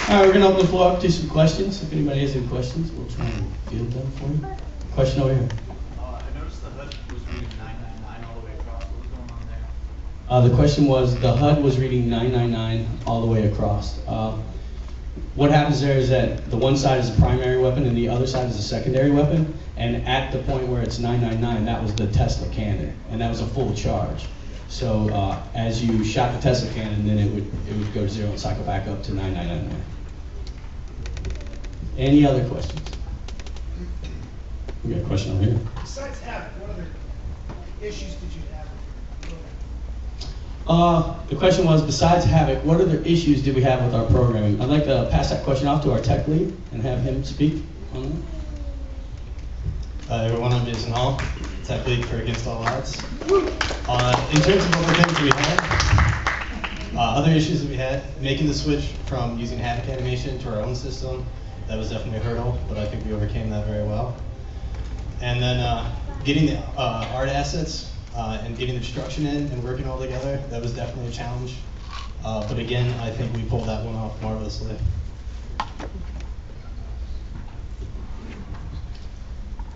All right, we're going to open the floor up to some questions. If anybody has any questions, we'll try and field them for you. Question over here. I noticed the HUD was reading 999 all the way across. What was going on there? The question was, the HUD was reading 999 all the way across. What happens there is that the one side is a primary weapon and the other side is a secondary weapon. And at the point where it's 999, that was the Tesla cannon, and that was a full charge. So as you shot the Tesla cannon, then it would go to 0 and cycle back up to 9999. Any other questions? We got a question over here. Besides Havoc, what other issues did you have with your program? The question was, besides Havoc, what other issues did we have with our programming? I'd like to pass that question off to our tech lead and have him speak on that. Hi everyone, I'm Jason Hall, tech lead for Against All Odds. In terms of other things we had, other issues that we had, making the switch from using Havoc animation to our own system, that was definitely a hurdle, but I think we overcame that very well. And then getting the art assets and getting the destruction in and working all together, that was definitely a challenge. But again, I think we pulled that one off marvelously.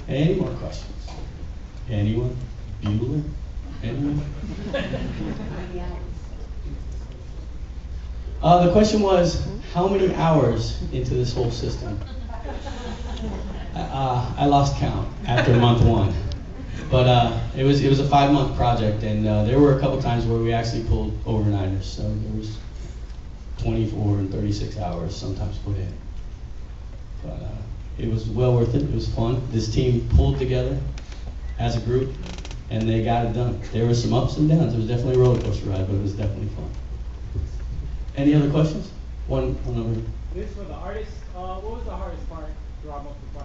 Any more questions? Anyone? Bueller? Anyone? The question was, how many hours into this whole system? I lost count after month 1. But it was a 5-month project, and there were a couple times where we actually pulled overnighters. So there was 24 and 36 hours sometimes put in. But it was well worth it. It was fun. This team pulled together as a group, and they got it done. There were some ups and downs. It was definitely a roller coaster ride, but it was definitely fun. Any other questions? One over here. This for the artist. What was the hardest part throughout most of the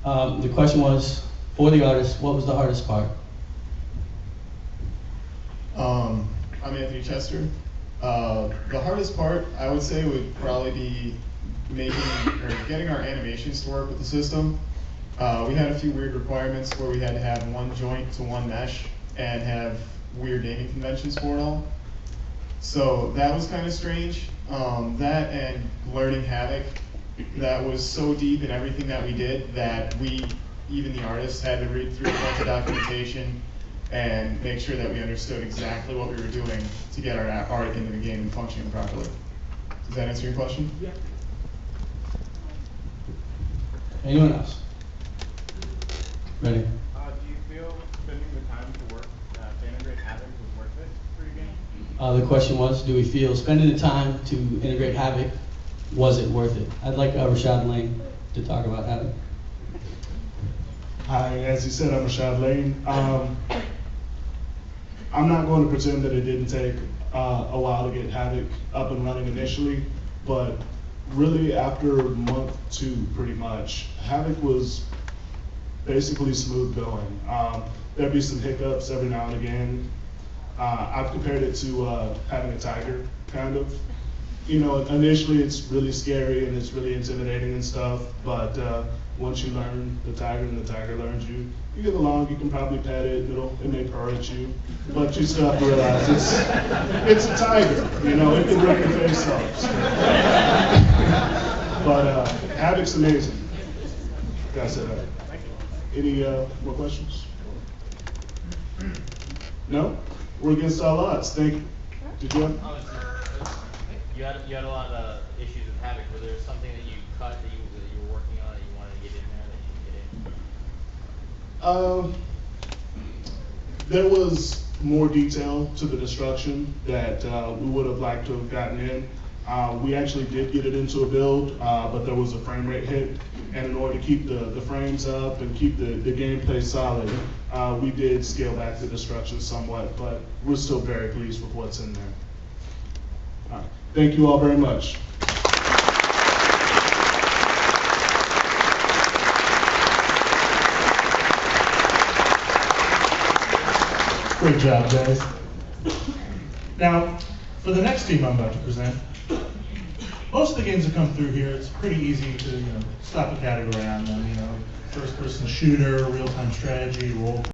process? The question was, for the artist, what was the hardest part? I'm Anthony Chester. The hardest part, I would say, would probably be getting our animations to work with the system. We had a few weird requirements where we had to have one joint to one mesh and have weird naming conventions for it all. So that was kind of strange. That and learning Havoc, that was so deep in everything that we did that even the artists had to read through a bunch of documentation and make sure that we understood exactly what we were doing to get our art into the game and functioning properly. Does that answer your question? Yeah. Anyone else? Ready? Do you feel spending the time to work to integrate Havoc was worth it for your game? The question was, do we feel spending the time to integrate Havoc, was it worth it? I'd like Rashad Lane to talk about Havoc. Hi, as you said, I'm Rashad Lane. I'm not going to pretend that it didn't take a while to get Havoc up and running initially, but really after month 2, pretty much, Havoc was basically smooth going. There'd be some hiccups every now and again. I've compared it to having a tiger, kind of. You know, initially it's really scary and it's really intimidating and stuff, but once you learn the tiger and the tiger learns you, you get along, you can probably pet it, it may purr at you, but you still have to realize it's a tiger, you know, it can rip your face off. So. But Havoc's amazing. That's it. Any more questions? No? We're Against All Odds. Thank you. Did you have? You had a lot of issues with Havoc. Was there something that you cut that you were working on that you wanted to get in there that you didn't get in? There was more detail to the destruction that we would have liked to have gotten in. We actually did get it into a build, but there was a frame rate hit. And in order to keep the frames up and keep the gameplay solid, we did scale back the destruction somewhat, but we're still very pleased with what's in there. All right. Thank you all very much. Great job, guys. Now, for the next team I'm about to present, most of the games that come through here, it's pretty easy to slap a category on them. First-person shooter, real-time strategy, role.